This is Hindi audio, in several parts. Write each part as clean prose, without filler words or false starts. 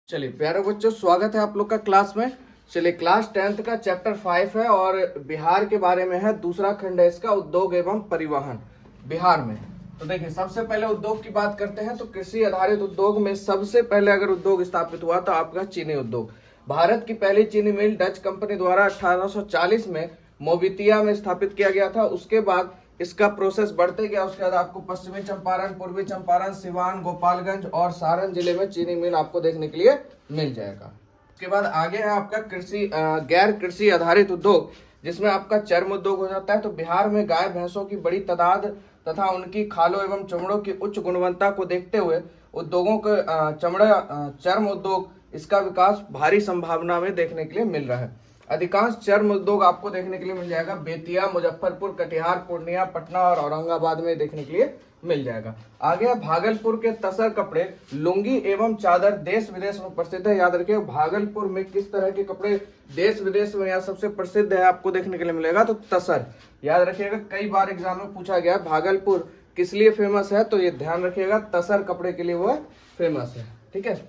चलिए प्यारे बच्चों, स्वागत है आप लोग का क्लास में। चलिए क्लास 10th का चैप्टर 5 है और बिहार के बारे में है। दूसरा खंड है इसका, उद्योग एवं परिवहन बिहार में। तो देखिए, सबसे पहले उद्योग की बात करते हैं तो कृषि आधारित उद्योग में सबसे पहले अगर उद्योग स्थापित हुआ तो आपका चीनी उद्योग। भारत की पहली चीनी मिल डच कंपनी द्वारा 1840 में मोबितिया में स्थापित किया गया था। उसके बाद इसका प्रोसेस बढ़ते गया। उसके बाद आपको पश्चिमी चंपारण, पूर्वी चंपारण, सिवान, गोपालगंज और सारण जिले में चीनी मिल आपको देखने के लिए मिल जाएगा। उसके बाद आगे है आपका गैर कृषि आधारित उद्योग, जिसमें आपका चर्म उद्योग हो जाता है। तो बिहार में गाय भैंसों की बड़ी तादाद तथा उनकी खालों एवं चमड़ों की उच्च गुणवत्ता को देखते हुए उद्योगों के चर्म उद्योग, इसका विकास भारी संभावना में देखने के लिए मिल रहा है। अधिकांश चर्म उद्योग आपको देखने के लिए मिल जाएगा बेतिया, मुजफ्फरपुर, कटिहार, पूर्णिया, पटना और औरंगाबाद में देखने के लिए मिल जाएगा। आगे भागलपुर के तसर कपड़े, लुंगी एवं चादर देश विदेश में प्रसिद्ध है। याद रखिए, भागलपुर में किस तरह के कपड़े देश विदेश में या सबसे प्रसिद्ध है आपको देखने के लिए मिलेगा, तो तसर। याद रखिएगा, कई बार एग्जाम में पूछा गया भागलपुर किस लिए फेमस है, तो ये ध्यान रखिएगा, तसर कपड़े के लिए वो फेमस है। ठीक है,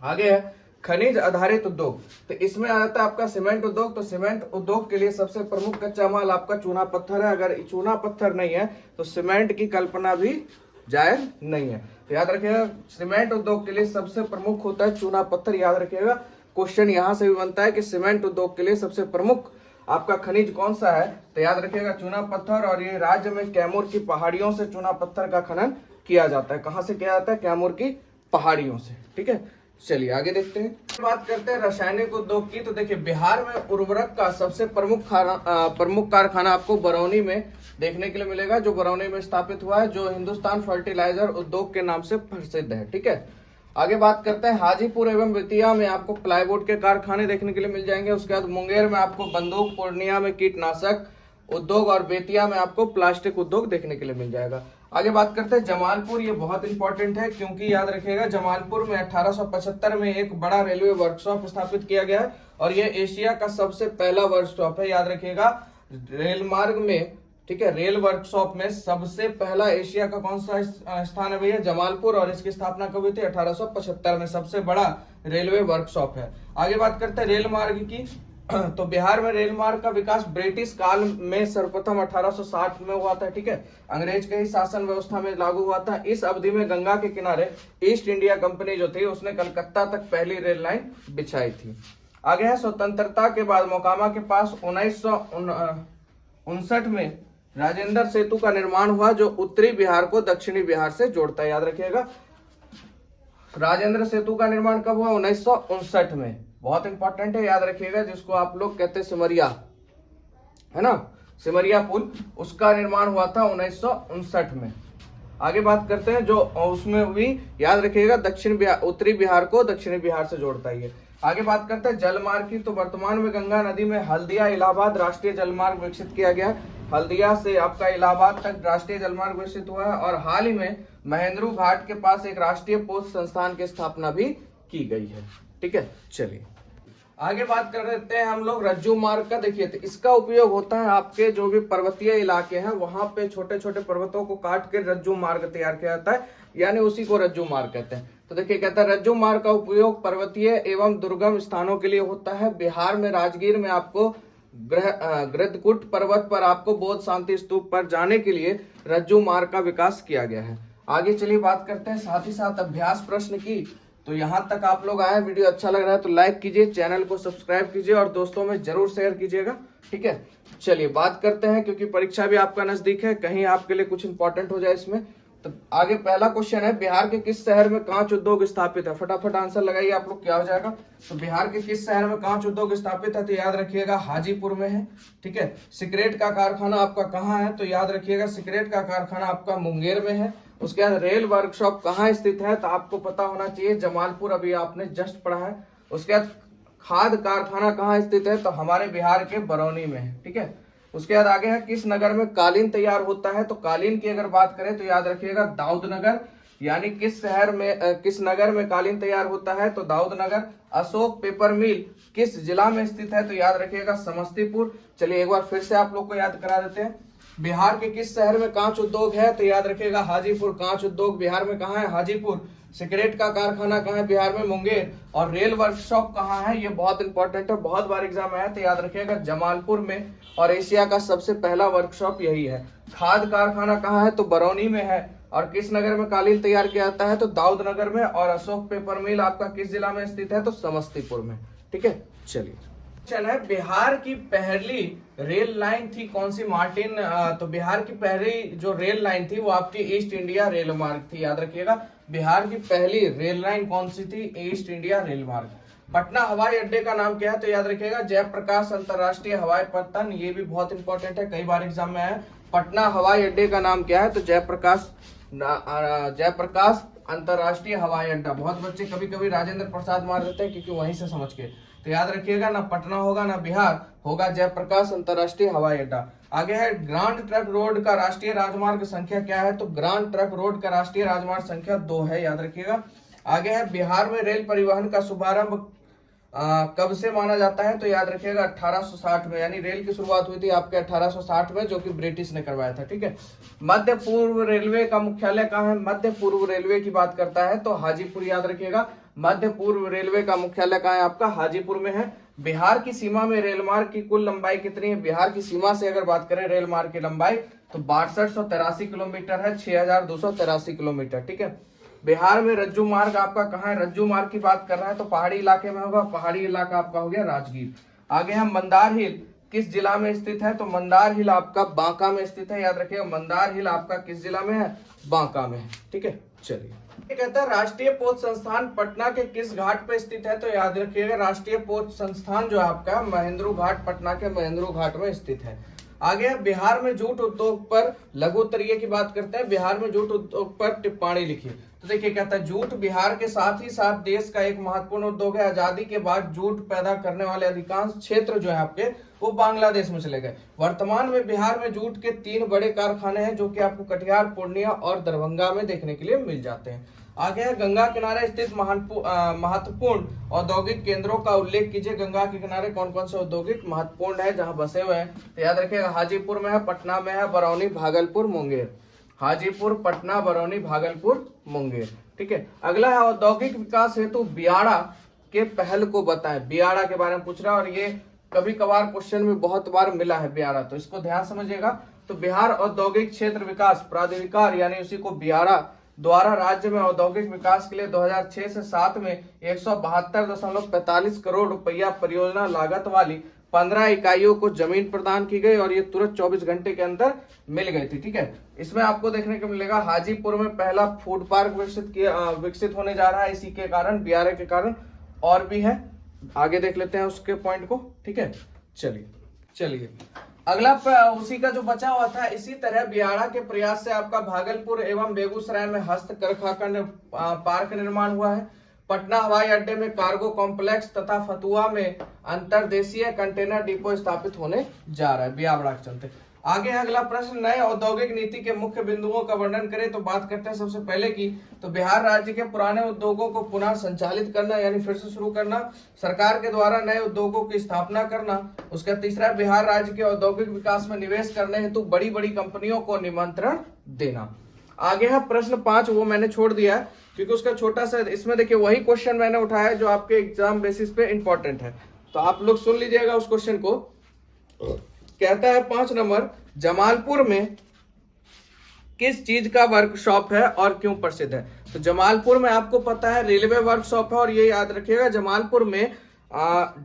आगे है खनिज आधारित उद्योग। तो इसमें आ जाता है आपका सीमेंट उद्योग। तो सीमेंट उद्योग के लिए सबसे प्रमुख कच्चा माल आपका चूना पत्थर है। अगर चूना पत्थर नहीं है तो सीमेंट की कल्पना भी जायज नहीं है। तो याद रखिएगा, सीमेंट उद्योग के लिए सबसे प्रमुख होता है चूना पत्थर। याद रखिएगा, क्वेश्चन यहाँ से भी बनता है कि सीमेंट उद्योग के लिए सबसे प्रमुख आपका खनिज कौन सा है, तो याद रखिएगा चूना पत्थर। और ये राज्य में कैमूर की पहाड़ियों से चूना पत्थर का खनन किया जाता है। कहाँ से किया जाता है? कैमूर की पहाड़ियों से। ठीक है, चलिए आगे देखते हैं। बात करते हैं रासायनिक उद्योग की। तो देखिए, बिहार में उर्वरक का सबसे प्रमुख कारखाना आपको बरौनी में देखने के लिए मिलेगा, जो बरौनी में स्थापित हुआ है, जो हिंदुस्तान फर्टिलाइजर उद्योग के नाम से प्रसिद्ध है। ठीक है, आगे बात करते हैं हाजीपुर एवं बेतिया में आपको प्लाईवुड के कारखाने देखने के लिए मिल जाएंगे। उसके बाद मुंगेर में आपको बंदूक, पूर्णिया में कीटनाशक उद्योग और बेतिया में आपको प्लास्टिक उद्योग देखने के लिए मिल जाएगा। आगे बात करते हैं जमालपुर। ये बहुत इंपॉर्टेंट है, क्योंकि याद रखिएगा जमालपुर में 1875 में एक बड़ा रेलवे वर्कशॉप स्थापित किया गया है और ये एशिया का सबसे पहला वर्कशॉप है। याद रखिएगा, रेल मार्ग में, ठीक है, रेल वर्कशॉप में सबसे पहला एशिया का कौन सा स्थान है भैया? जमालपुर। और इसकी स्थापना कब हुई थी? 1875 में। सबसे बड़ा रेलवे वर्कशॉप है। आगे बात करते हैं रेल मार्ग की। तो बिहार में रेल मार्ग का विकास ब्रिटिश काल में सर्वप्रथम 1860 में हुआ था। ठीक है, अंग्रेज के ही शासन व्यवस्था में लागू हुआ था। इस अवधि में गंगा के किनारे ईस्ट इंडिया कंपनी जो थी उसने कलकत्ता तक पहली रेल लाइन बिछाई थी। आगे है स्वतंत्रता के बाद मोकामा के पास 1959 में राजेंद्र सेतु का निर्माण हुआ, जो उत्तरी बिहार को दक्षिणी बिहार से जोड़ता है। याद रखिएगा, राजेंद्र सेतु का निर्माण कब हुआ? 1959 में। बहुत इंपॉर्टेंट है, याद रखिएगा, जिसको आप लोग कहते हैं सिमरिया, है ना, सिमरिया पुल, उसका निर्माण हुआ था 1959 में। आगे बात करते हैं जो उसमें भी याद रखिएगा दक्षिण बिहार, उत्तरी बिहार को दक्षिणी बिहार से जोड़ता है। आगे बात करते हैं जलमार्ग की। तो वर्तमान में गंगा नदी में हल्दिया इलाहाबाद राष्ट्रीय जलमार्ग विकसित किया गया है। हल्दिया से आपका इलाहाबाद तक राष्ट्रीय जलमार्ग विकसित हुआ है। और हाल ही में महेंद्रू घाट के पास एक राष्ट्रीय पोस्ट संस्थान की स्थापना भी की गई है। ठीक है, चलिए आगे बात कर लेते हैं हम लोग रज्जू मार्ग का। देखिए, तो इसका उपयोग होता है आपके जो भी पर्वतीय इलाके हैं वहां पे छोटे छोटे पर्वतों को काट के रज्जू मार्ग तैयार किया जाता है, यानी उसी को रज्जू मार्ग कहते हैं। तो देखिए, कहता है रज्जू मार्ग का उपयोग पर्वतीय एवं दुर्गम स्थानों के लिए होता है। बिहार में राजगीर में आपको गृद्धकुट पर्वत पर आपको बौद्ध शांति स्तूप पर जाने के लिए रज्जू मार्ग का विकास किया गया है। आगे चलिए बात करते हैं साथ ही साथ अभ्यास प्रश्न की। तो यहाँ तक आप लोग आए, वीडियो अच्छा लग रहा है तो लाइक कीजिए, चैनल को सब्सक्राइब कीजिए और दोस्तों में जरूर शेयर कीजिएगा। ठीक है, चलिए बात करते हैं, क्योंकि परीक्षा भी आपका नजदीक है, कहीं आपके लिए कुछ इंपॉर्टेंट हो जाए इसमें। तो आगे पहला क्वेश्चन है, बिहार के किस शहर में कांच उद्योग स्थापित है? फटाफट आंसर लगाइए आप लोग, क्या हो जाएगा? तो बिहार के किस शहर में कांच उद्योग स्थापित है? तो याद रखिएगा हाजीपुर में है। ठीक है, सिगरेट का कारखाना आपका कहाँ है? तो याद रखिएगा सिगरेट का कारखाना आपका मुंगेर में है। उसके बाद रेल वर्कशॉप कहाँ स्थित है? तो आपको पता होना चाहिए, जमालपुर, अभी आपने जस्ट पढ़ा है। उसके बाद खाद कारखाना कहाँ स्थित है? तो हमारे बिहार के बरौनी में है। ठीक है, उसके बाद आगे है किस नगर में कालीन तैयार होता है? तो कालीन की अगर बात करें तो याद रखिएगा दाऊद नगर, यानी किस शहर में, किस नगर में कालीन तैयार होता है? तो दाऊद नगर। अशोक पेपर मिल किस जिला में स्थित है? तो याद रखिएगा समस्तीपुर। चलिए एक बार फिर से आप लोग को याद करा देते हैं। बिहार के किस शहर में कांच उद्योग है? तो याद रखिएगा हाजीपुर। कांच उद्योग बिहार में कहाँ है? हाजीपुर। सिगरेट का कारखाना कहाँ है? बिहार में मुंगेर। और रेल वर्कशॉप कहाँ है? ये बहुत इंपॉर्टेंट है, बहुत बार एग्जाम आया, तो याद रखिएगा जमालपुर में। और एशिया का सबसे पहला वर्कशॉप यही है। खाद कारखाना कहाँ है? तो बरौनी में है। और किस नगर में कालीन तैयार किया जाता है? तो दाऊद नगर में। और अशोक पेपर मिल आपका किस जिला में स्थित है? तो समस्तीपुर में। ठीक है, चलिए क्वेश्चन है, बिहार की पहली रेल लाइन थी कौन सी? मार्टिन। तो बिहार की पहली जो रेल लाइन थी वो आपकी ईस्ट इंडिया रेल मार्ग थी। याद रखिएगा बिहार की पहली रेल लाइन कौन सी थी? ईस्ट इंडिया रेल मार्ग। पटना हवाई अड्डे का नाम क्या है? तो याद रखिएगा जयप्रकाश अंतरराष्ट्रीय हवाई पट्टन। ये भी बहुत इंपॉर्टेंट है, कई बार एग्जाम में आया। पटना हवाई अड्डे का नाम क्या है? तो जयप्रकाश अंतरराष्ट्रीय हवाई अड्डा। बहुत बच्चे कभी कभी राजेंद्र प्रसाद मार देते हैं क्योंकि वहीं से समझ के, तो याद रखिएगा ना पटना होगा ना बिहार होगा, जयप्रकाश अंतरराष्ट्रीय हवाई अड्डा। आगे है ग्रांड ट्रक रोड का राष्ट्रीय राजमार्ग संख्या क्या है? तो ग्रांड ट्रक रोड का राष्ट्रीय राजमार्ग संख्या 2 है, याद रखिएगा। आगे है बिहार में रेल परिवहन का शुभारंभ कब से माना जाता है? तो याद रखिएगा 1860 में, यानी रेल की शुरुआत हुई थी आपके 1860 में, जो कि ब्रिटिश ने करवाया था। ठीक है। मध्य पूर्व रेलवे का मुख्यालय कहाँ है? मध्य पूर्व रेलवे की बात करता है तो हाजीपुर, याद रखिएगा मध्य पूर्व रेलवे का मुख्यालय कहाँ है आपका? हाजीपुर में है। बिहार की सीमा में रेल मार्ग की कुल लंबाई कितनी है? बिहार की सीमा से अगर बात करें रेल मार्ग की लंबाई तो 6283 किलोमीटर है, 6283 किलोमीटर। ठीक है। बिहार में रज्जू मार्ग आपका कहाँ है? रज्जू मार्ग की बात कर रहा है तो पहाड़ी इलाके में होगा, पहाड़ी इलाका आपका हो गया राजगीर। आगे हम मंदार हिल किस जिला में स्थित है? तो मंदार हिल आपका बांका में स्थित है, याद रखिएगा मंदार हिल आपका किस जिला में है? बांका में है। ठीक है, चलिए कहता है राष्ट्रीय पोस्ट संस्थान पटना के किस घाट पे स्थित है? तो याद रखिएगा राष्ट्रीय पोस्ट संस्थान जो है आपका महेंद्रू घाट, पटना के महेंद्रू घाट में स्थित है। आगे बिहार में जूट उद्योग पर लघु उत्तरीय की बात करते हैं। बिहार में जूट उद्योग पर टिप्पणी लिखी। तो देखिए कहता है जूट बिहार के साथ ही साथ देश का एक महत्वपूर्ण उद्योग है। आजादी के बाद जूट पैदा करने वाले अधिकांश क्षेत्र जो है आपके वो बांग्लादेश में चले गए। वर्तमान में बिहार में जूट के 3 बड़े कारखाने हैं जो कि आपको कटिहार, पूर्णिया और दरभंगा में देखने के लिए मिल जाते हैं। आगे है गंगा किनारे स्थित महत्वपूर्ण औद्योगिक केंद्रों का उल्लेख कीजिए। गंगा के किनारे कौन कौन से औद्योगिक महत्वपूर्ण है जहां बसे हुए हैं? तो याद रखिएगा हाजीपुर में है, पटना में है, बरौनी, भागलपुर, मुंगेर। हाजीपुर, पटना, बरौनी, भागलपुर, मुंगेर। ठीक है। अगला है औद्योगिक विकास हेतु बियाड़ा के पहल को बताएं। बियाड़ा के बारे में पूछ रहा है और ये कभी कभार क्वेश्चन में बहुत बार मिला है बियाड़ा, तो इसको ध्यान समझिएगा। तो बिहार औद्योगिक क्षेत्र विकास प्राधिकार यानी उसी को बियाड़ा द्वारा राज्य में औद्योगिक विकास के लिए 2006 से 7 में 172.45 करोड़ रुपया परियोजना लागत वाली 15 इकाइयों को जमीन प्रदान की गई और ये तुरंत 24 घंटे के अंदर मिल गई थी। ठीक है। इसमें आपको देखने को मिलेगा हाजीपुर में पहला फूड पार्क विकसित होने जा रहा है इसी के कारण, बियाड़ा के कारण। और भी है, आगे देख लेते हैं उसके पॉइंट को। ठीक है, चलिए अगला उसी का जो बचा हुआ था। इसी तरह बियाड़ा के प्रयास से आपका भागलपुर एवं बेगूसराय में हस्तकरघा का पार्क निर्माण हुआ है। पटना हवाई अड्डे में कार्गो कॉम्प्लेक्स तथा फतुआ में अंतरदेशीय कंटेनर डिपो स्थापित होने जा रहा है बियाड़ा के चलते। आगे अगला प्रश्न, नए औद्योगिक नीति के मुख्य बिंदुओं का वर्णन करें। तो बात करते हैं सबसे पहले की, तो बिहार राज्य के पुराने उद्योगों को पुनः संचालित करना यानी फिर से शुरू करना, सरकार के द्वारा नए उद्योगों की स्थापना करना। उसका तीसरा, बिहार राज्य के औद्योगिक विकास में निवेश करने हेतु बड़ी बड़ी कंपनियों को निमंत्रण देना। आगे है प्रश्न 5, वो मैंने छोड़ दिया है क्योंकि उसका छोटा सा, इसमें देखिए वही क्वेश्चन मैंने उठाया जो आपके एग्जाम बेसिस पे इंपॉर्टेंट है, तो आप लोग सुन लीजिएगा उस क्वेश्चन को। कहता है 5 नंबर, जमालपुर में किस चीज का वर्कशॉप है और क्यों प्रसिद्ध है? तो जमालपुर में आपको पता है रेलवे वर्कशॉप है और ये याद रखिएगा जमालपुर में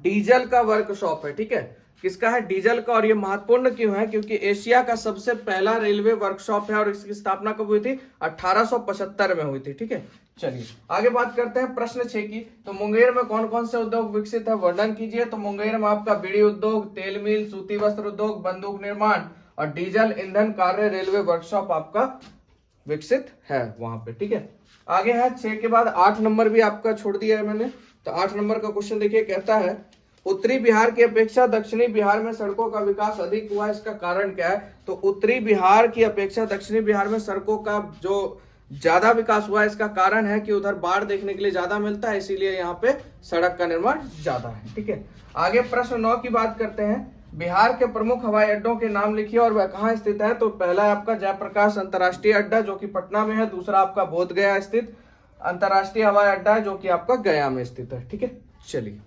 डीजल का वर्कशॉप है। ठीक है, किसका है? डीजल का। और ये महत्वपूर्ण क्यों है? क्योंकि एशिया का सबसे पहला रेलवे वर्कशॉप है और इसकी स्थापना कब हुई थी? 1875 में हुई थी। ठीक है, चलिए आगे बात करते हैं प्रश्न 6 की। तो मुंगेर में कौन कौन से उद्योग विकसित है, वर्णन कीजिए। तो मुंगेर में आपका बीड़ी उद्योग, तेल मिल, सूती वस्त्र उद्योग, बंदूक निर्माण और डीजल ईंधन कार्य रेलवे वर्कशॉप आपका विकसित है वहां पे। ठीक है, आगे है 6 के बाद 8 नंबर भी आपका छोड़ दिया है मैंने। तो 8 नंबर का क्वेश्चन देखिए, कहता है उत्तरी बिहार की अपेक्षा दक्षिणी बिहार में सड़कों का विकास अधिक हुआ है, इसका कारण क्या है? तो उत्तरी बिहार की अपेक्षा दक्षिणी बिहार में सड़कों का जो ज्यादा विकास हुआ है, इसका कारण है कि उधर बाढ़ देखने के लिए ज्यादा मिलता है, इसीलिए यहाँ पे सड़क का निर्माण ज्यादा है। ठीक है, आगे प्रश्न 9 की बात करते हैं। बिहार के प्रमुख हवाई अड्डों के नाम लिखिए और वह कहाँ स्थित है। तो पहला है आपका जयप्रकाश अंतर्राष्ट्रीय अड्डा जो कि पटना में है, दूसरा आपका बोधगया स्थित अंतर्राष्ट्रीय हवाई अड्डा है जो कि आपका गया में स्थित है। ठीक है, चलिए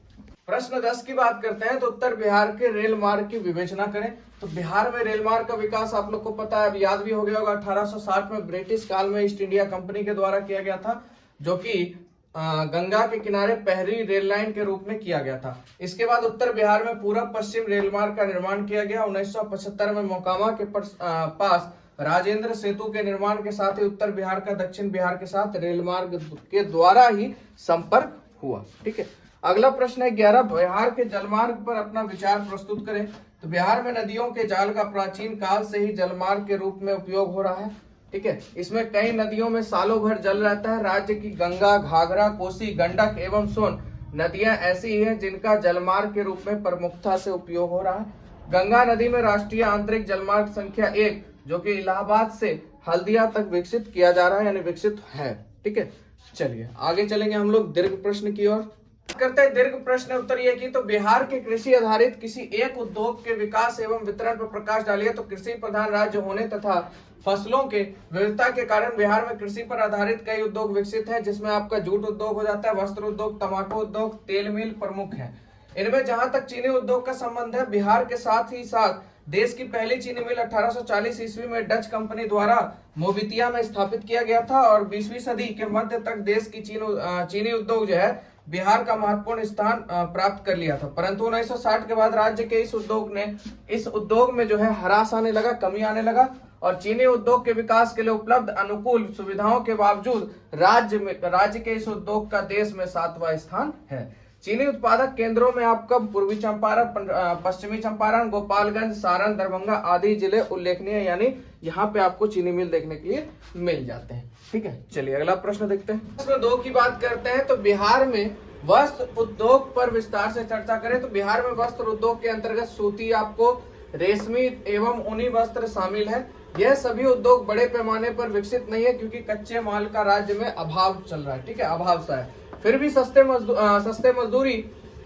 प्रश्न 10 की बात करते हैं। तो उत्तर बिहार के रेल मार्ग की विवेचना करें। तो बिहार में रेल मार्ग का विकास आप लोग को पता है, अब याद भी हो गया होगा, 1860 में ब्रिटिश काल में ईस्ट इंडिया कंपनी के द्वारा किया गया था, जो कि गंगा के किनारे पहली रेल लाइन के रूप में किया गया था। इसके बाद उत्तर बिहार में पूर्व पश्चिम रेल मार्ग का निर्माण किया गया। 1975 में मोकामा के पास राजेंद्र सेतु के निर्माण के साथ ही उत्तर बिहार का दक्षिण बिहार के साथ रेल मार्ग के द्वारा ही संपर्क हुआ। ठीक है, अगला प्रश्न है 11, बिहार के जलमार्ग पर अपना विचार प्रस्तुत करें। तो बिहार में नदियों के जाल का प्राचीन काल से ही जलमार्ग के रूप में उपयोग हो रहा है। ठीक है, इसमें कई नदियों में सालों भर जल रहता है। राज्य की गंगा, घाघरा, कोसी, गंडक एवं सोन नदियां ऐसी ही हैं जिनका जलमार्ग के रूप में प्रमुखता से उपयोग हो रहा है। गंगा नदी में राष्ट्रीय आंतरिक जलमार्ग संख्या 1 जो कि इलाहाबाद से हल्दिया तक विकसित किया जा रहा है, यानी विकसित है। ठीक है, चलिए आगे चलेंगे हम लोग दीर्घ प्रश्न की ओर। करते हैं दीर्घ प्रश्न उत्तर ये की। तो बिहार के कृषि आधारित किसी एक उद्योग के विकास एवं वितरण पर प्रकाश डालिए। तो कृषि प्रधान राज्य होने तथा फसलों के विविधता के कारण बिहार में कृषि पर आधारित कई उद्योग विकसित हैं, जिसमें आपका जूट उद्योग हो जाता है, वस्त्र उद्योग, तंबाकू उद्योग, तेल मिल प्रमुख है। इनमें जहां तक चीनी उद्योग का संबंध है, बिहार के साथ ही साथ देश की पहली चीनी मिल 1840 ईस्वी में डच कंपनी द्वारा मोबितिया में स्थापित किया गया था और 20वीं सदी के मध्य तक देश की चीनी उद्योग जो है बिहार का महत्वपूर्ण स्थान प्राप्त कर लिया था। परंतु 1960 के बाद राज्य के इस उद्योग में जो है ह्रास आने लगा, कमी आने लगा और चीनी उद्योग के विकास के लिए उपलब्ध अनुकूल सुविधाओं के बावजूद राज्य के इस उद्योग का देश में 7वां स्थान है। चीनी उत्पादक केंद्रों में आपका पूर्वी चंपारण, पश्चिमी चंपारण, गोपालगंज, सारण, दरभंगा आदि जिले उल्लेखनीय, यानी यहाँ पे आपको चीनी मिल देखने के लिए मिल जाते हैं। ठीक है, चलिए अगला प्रश्न देखते हैं। प्रश्न 2 की बात करते हैं। तो बिहार में वस्त्र उद्योग पर विस्तार से चर्चा करें। तो बिहार में वस्त्र उद्योग के अंतर्गत सूती, आपको रेशमी एवं ऊनी वस्त्र शामिल है। यह सभी उद्योग बड़े पैमाने पर विकसित नहीं है क्योंकि कच्चे माल का राज्य में अभाव चल रहा है। ठीक है, अभाव सा है। फिर भी सस्ते मजदूरी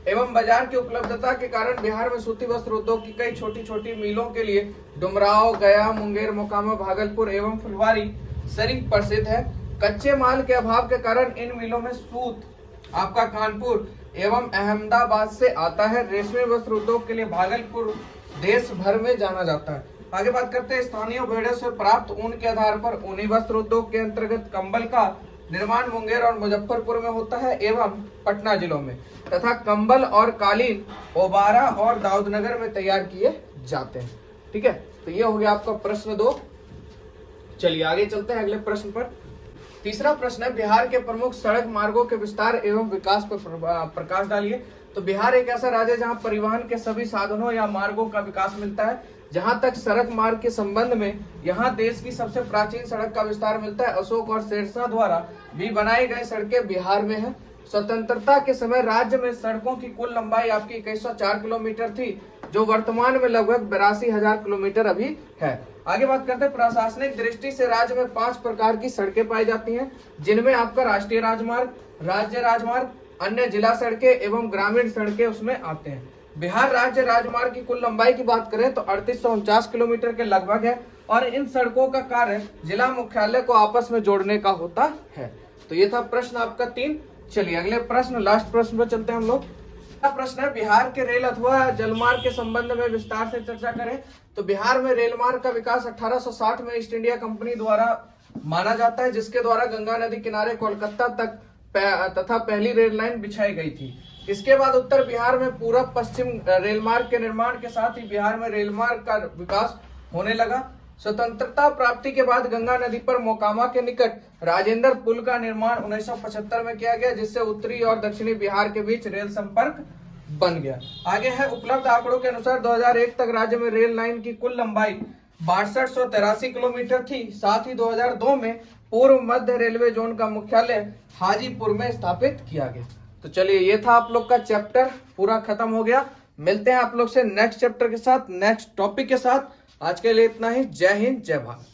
एवं बाजार की उपलब्धता के कारण बिहार में सूती वस्त्र उद्योग की कई छोटी छोटी मिलों के लिए डुमराव, गया, मुंगेर, मोकामा, भागलपुर एवं फुलवारी शरीफ प्रसिद्ध है। कच्चे माल के अभाव के कारण इन मिलों में सूत आपका कानपुर एवं अहमदाबाद से आता है। रेशमी वस्त्र उद्योग के लिए भागलपुर देश भर में जाना जाता है। आगे बात करते हैं स्थानीय भेड़ों से प्राप्त ऊन के आधार पर ऊनी वस्त्र उद्योग के अंतर्गत कंबल का निर्माण मुंगेर और मुजफ्फरपुर में होता है एवं पटना जिलों में, तथा कंबल और कालीन ओबारा और दाऊदनगर में तैयार किए जाते हैं। ठीक है, तो ये हो गया आपका प्रश्न 2। चलिए आगे चलते हैं अगले प्रश्न पर। तीसरा प्रश्न है बिहार के प्रमुख सड़क मार्गों के विस्तार एवं विकास पर प्रकाश डालिए। तो बिहार एक ऐसा राज्य है जहां परिवहन के सभी साधनों या मार्गों का विकास मिलता है। जहां तक सड़क मार्ग के संबंध में यहाँ देश की सबसे प्राचीन सड़क का विस्तार मिलता है। अशोक और शेरशाह द्वारा भी बनाई गई सड़कें बिहार में है। स्वतंत्रता के समय राज्य में सड़कों की कुल लंबाई आपकी 2104 किलोमीटर थी, जो वर्तमान में लगभग 82,000 किलोमीटर अभी है। आगे बात करते हैं प्रशासनिक दृष्टि से राज्य में 5 प्रकार की सड़कें पाई जाती हैं, जिनमें आपका राष्ट्रीय राजमार्ग, राज्य राजमार्ग, अन्य जिला सड़कें एवं ग्रामीण सड़कें उसमें आते हैं। बिहार राज्य राजमार्ग की कुल लंबाई की बात करें तो 3849 किलोमीटर के लगभग है और इन सड़कों का कार्य जिला मुख्यालय को आपस में जोड़ने का होता है। तो ये था प्रश्न आपका 3। चलिए अगले प्रश्न, लास्ट प्रश्न पर चलते हैं हम लोग। प्रश्न है बिहार के रेल अथवा जलमार्ग के संबंध में विस्तार से चर्चा करें। तो बिहार में रेल मार्ग का विकास 1860 में ईस्ट इंडिया कंपनी द्वारा माना जाता है, जिसके द्वारा गंगा नदी किनारे कोलकाता तक तथा पहली रेल लाइन बिछाई गई थी। इसके बाद उत्तर बिहार में पूरब पश्चिम रेल मार्ग के निर्माण के साथ ही बिहार में रेल मार्ग का विकास होने लगा। स्वतंत्रता प्राप्ति के बाद गंगा नदी पर मोकामा के निकट राजेंद्र पुल का निर्माण 1975 में किया गया, जिससे उत्तरी और दक्षिणी बिहार के बीच रेल संपर्क बन गया। आगे है उपलब्ध आंकड़ों के अनुसार 2001 तक राज्य में रेल लाइन की कुल लंबाई 6283 किलोमीटर थी। साथ ही 2002 में पूर्व मध्य रेलवे जोन का मुख्यालय हाजीपुर में स्थापित किया गया। तो चलिए ये था आप लोग का चैप्टर पूरा खत्म हो गया। मिलते हैं आप लोग से नेक्स्ट चैप्टर के साथ, नेक्स्ट टॉपिक के साथ। आज के लिए इतना ही। जय हिंद, जय भारत।